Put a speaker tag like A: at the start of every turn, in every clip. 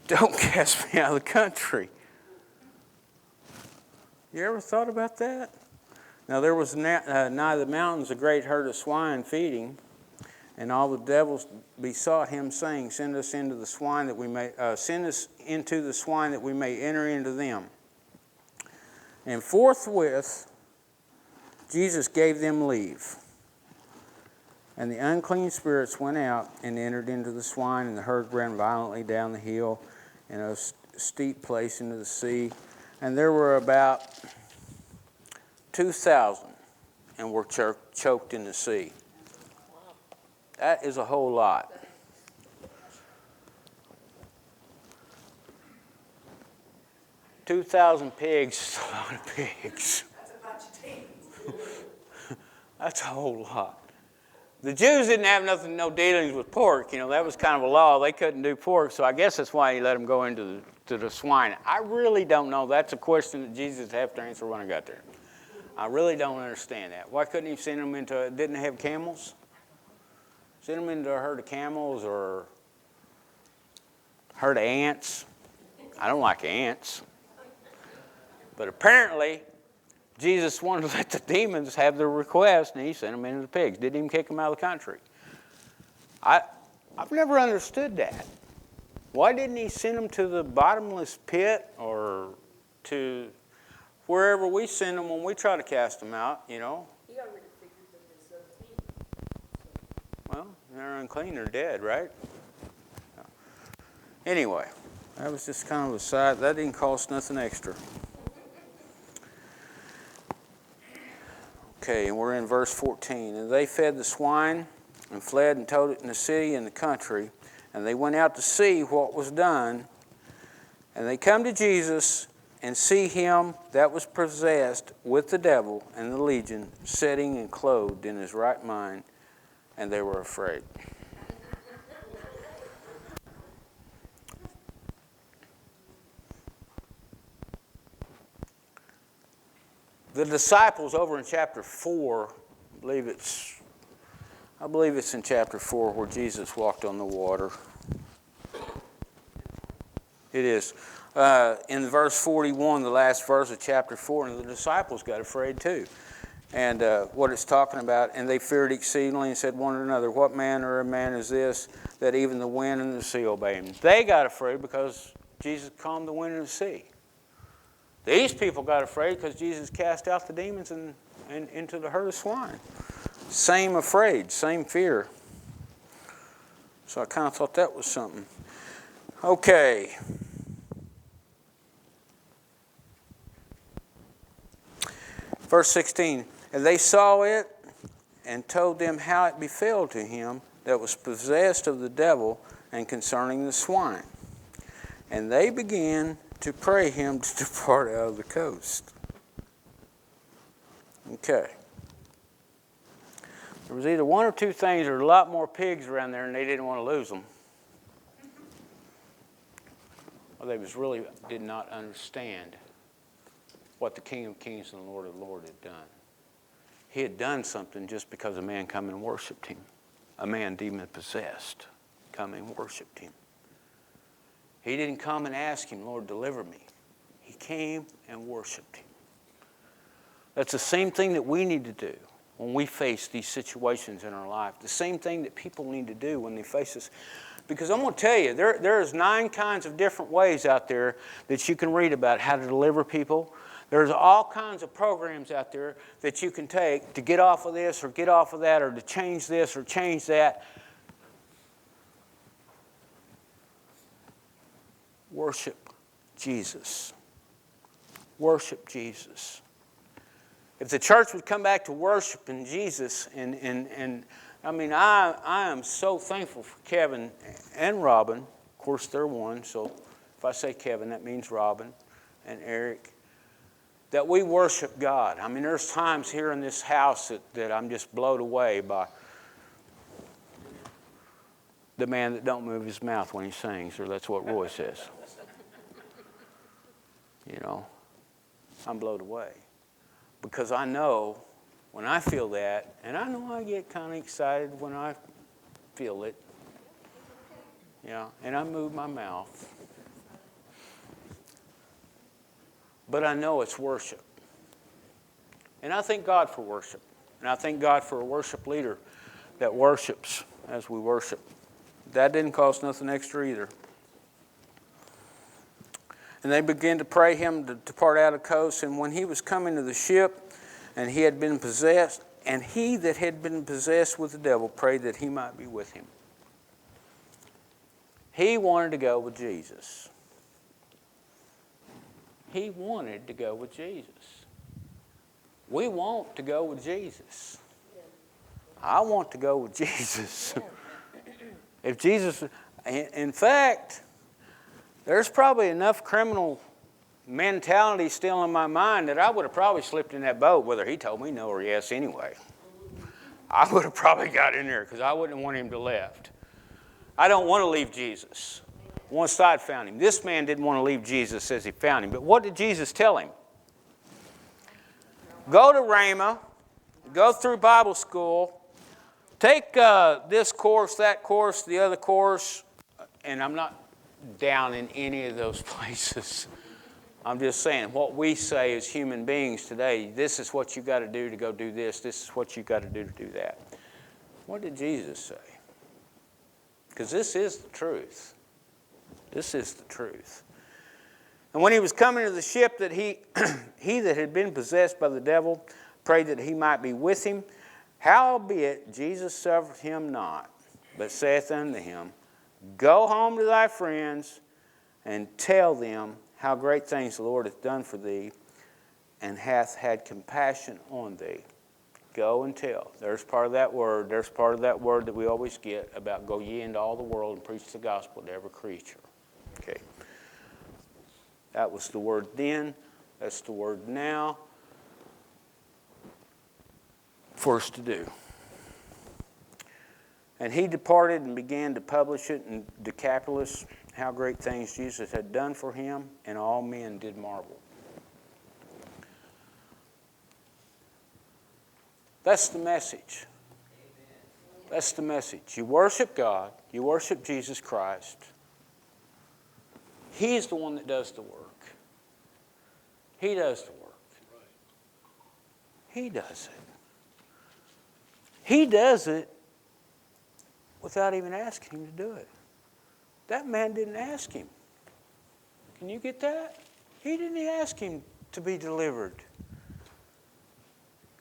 A: don't cast me out of the country. You ever thought about that? Now there was nigh the mountains a great herd of swine feeding, and all the devils besought him, saying, Send us into the swine that we may enter into them. And forthwith Jesus gave them leave. And the unclean spirits went out and entered into the swine, and the herd ran violently down the hill in a steep place into the sea. And there were about 2,000 and were choked in the sea. That is a whole lot. $2,000 pigs is a lot of pigs.
B: That's a bunch of teams.
A: That's a whole lot. The Jews didn't have no dealings with pork. You know, that was kind of a law. They couldn't do pork, so I guess that's why he let them go into the swine. I really don't know. That's a question that Jesus would have to answer when I got there. I really don't understand that. Why couldn't he send them into, didn't they have camels? Send them into a herd of camels or a herd of ants. I don't like ants. But apparently, Jesus wanted to let the demons have their request, and he sent them into the pigs. Didn't even kick them out of the country. I've never understood that. Why didn't he send them to the bottomless pit or to wherever we send them when we try to cast them out, you know?
B: He already figured them as unclean.
A: Well, they're unclean, they're dead, right? Anyway, that was just kind of a side. That didn't cost nothing extra. Okay, and we're in verse 14. And they fed the swine and fled and told it in the city and the country. And they went out to see what was done. And they come to Jesus and see him that was possessed with the devil and the legion, sitting and clothed in his right mind. And they were afraid. The disciples over in chapter 4, I believe it's in chapter 4 where Jesus walked on the water. It is. In verse 41, the last verse of chapter 4, and the disciples got afraid too. And what it's talking about, and they feared exceedingly and said one to another, What manner of man is this, that even the wind and the sea obey him? They got afraid because Jesus calmed the wind and the sea. These people got afraid because Jesus cast out the demons and into the herd of swine. Same afraid, same fear. So I kind of thought that was something. Okay. Verse 16. And they saw it and told them how it befell to him that was possessed of the devil and concerning the swine. And they began to pray him to depart out of the coast. Okay. There was either one or two things. There were a lot more pigs around there, and they didn't want to lose them. Well, they really did not understand what the King of Kings and the Lord of Lords had done. He had done something just because a man come and worshipped him. A man demon-possessed come and worshipped him. He didn't come and ask him, Lord, deliver me. He came and worshipped him. That's the same thing that we need to do when we face these situations in our life. The same thing that people need to do when they face us. Because I'm going to tell you, there's 9 kinds of different ways out there that you can read about how to deliver people. There's all kinds of programs out there that you can take to get off of this or get off of that or to change this or change that. Worship Jesus. Worship Jesus. If the church would come back to worshiping Jesus, and I mean, I am so thankful for Kevin and Robin. Of course, they're one, so if I say Kevin, that means Robin and Eric. That we worship God. I mean, there's times here in this house that I'm just blown away by the man that don't move his mouth when he sings, or that's what Roy says. You know, I'm blown away. Because I know when I feel that, and I know I get kind of excited when I feel it, Yeah, and I move my mouth. But I know it's worship. And I thank God for worship. And I thank God for a worship leader that worships as we worship. That didn't cost nothing extra either. And they began to pray him to depart out of the coast. And when he was coming to the ship, and he had been possessed, and he that had been possessed with the devil prayed that he might be with him. He wanted to go with Jesus. He wanted to go with Jesus. We want to go with Jesus. I want to go with Jesus. If Jesus, in fact, there's probably enough criminal mentality still in my mind that I would have probably slipped in that boat, whether he told me no or yes anyway. I would have probably got in there because I wouldn't want him to left. I don't want to leave Jesus. Once I had found him. This man didn't want to leave Jesus as he found him. But what did Jesus tell him? Go to Rhema, go through Bible school, take this course, that course, the other course, and I'm not down in any of those places. I'm just saying what we say as human beings today, this is what you got to do to go do this, this is what you got to do to do that. What did Jesus say? Because this is the truth. This is the truth. And when he was coming to the ship, that he that had been possessed by the devil prayed that he might be with him. Howbeit Jesus suffered him not, but saith unto him, Go home to thy friends, and tell them how great things the Lord hath done for thee, and hath had compassion on thee. Go and tell. There's part of that word. There's part of that word that we always get about go ye into all the world and preach the gospel to every creature. Okay. That was the word then. That's the word now for us to do. And he departed and began to publish it in Decapolis, how great things Jesus had done for him, and all men did marvel. That's the message. That's the message. You worship God. You worship Jesus Christ. He's the one that does the work. He does the work. He does it. He does it without even asking him to do it. That man didn't ask him. Can you get that? He didn't ask him to be delivered.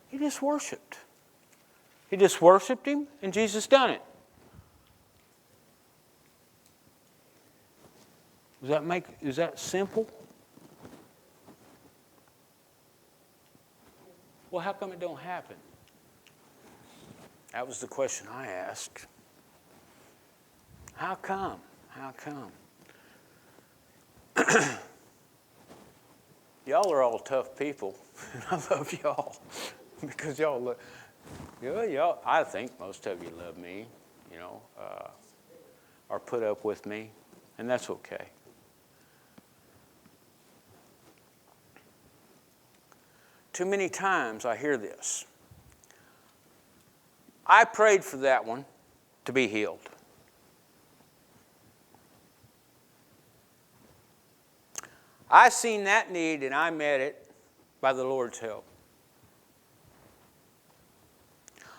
A: He just worshiped. He just worshiped him, and Jesus done it. Is that simple? Well, how come it don't happen? That was the question I asked. How come? How come? Y'all are all tough people, and I love y'all because y'all look. Y'all, I think most of you love me, or put up with me, and that's okay. Too many times I hear this. I prayed for that one to be healed. I seen that need and I met it by the Lord's help.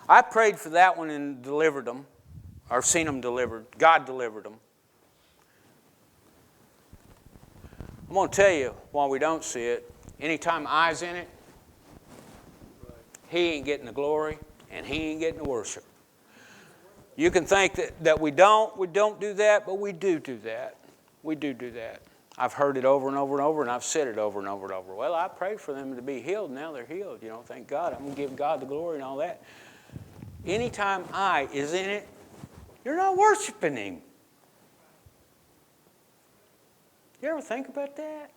A: I prayed for that one and delivered them, or seen them delivered. God delivered them. I'm going to tell you why we don't see it. Anytime I's in it, he ain't getting the glory and he ain't getting the worship. You can think that we don't do that, but we do that. We do that. I've heard it over and over and over, and I've said it over and over and over. Well, I prayed for them to be healed, now they're healed. Thank God. I'm going to give God the glory and all that. Anytime I is in it, you're not worshiping him. You ever think about that?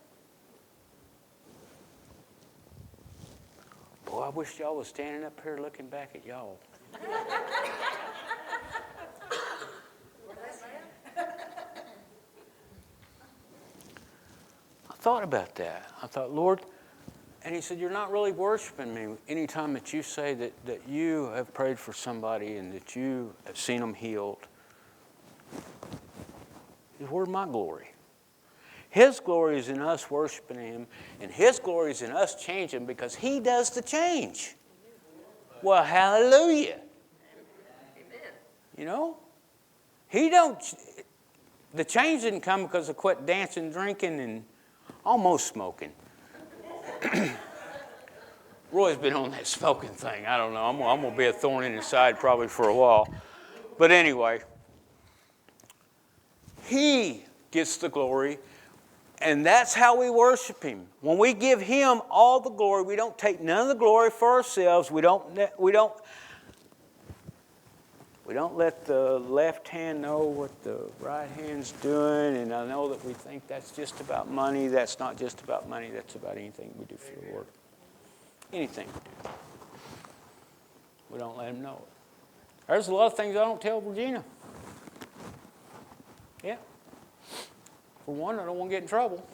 A: Boy, I wish y'all was standing up here looking back at y'all. I thought about that. I thought, Lord, and he said, you're not really worshiping me anytime that you say that you have prayed for somebody and that you have seen them healed. is where's my glory? His glory is in us worshiping Him, and His glory is in us changing because He does the change. Well, hallelujah. You know? The change didn't come because I quit dancing, drinking, and almost smoking. Roy's been on that smoking thing. I don't know. I'm going to be a thorn in his side probably for a while. But anyway, He gets the glory, and that's how we worship Him. When we give Him all the glory, we don't take none of the glory for ourselves. We don't let the left hand know what the right hand's doing. And I know that we think that's just about money. That's not just about money. That's about anything we do for the Lord. Anything we do. We don't let Him know it. There's a lot of things I don't tell Regina. Yeah. For one, I don't want to get in trouble.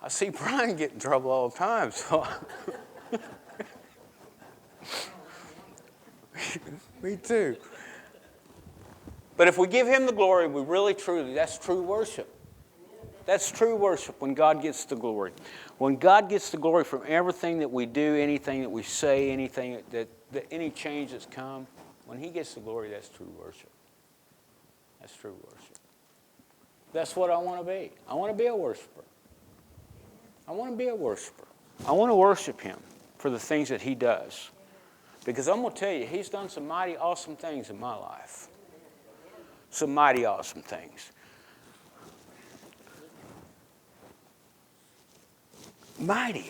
A: I see Brian get in trouble all the time, so... Me too. But if we give Him the glory, we really truly, that's true worship. That's true worship when God gets the glory. When God gets the glory from everything that we do, anything that we say, anything that any change that's come, when He gets the glory, that's true worship. That's true worship. That's what I want to be. I want to be a worshiper. I want to be a worshiper. I want to worship Him for the things that He does. Because I'm going to tell you, He's done some mighty awesome things in my life. Some mighty awesome things. Mighty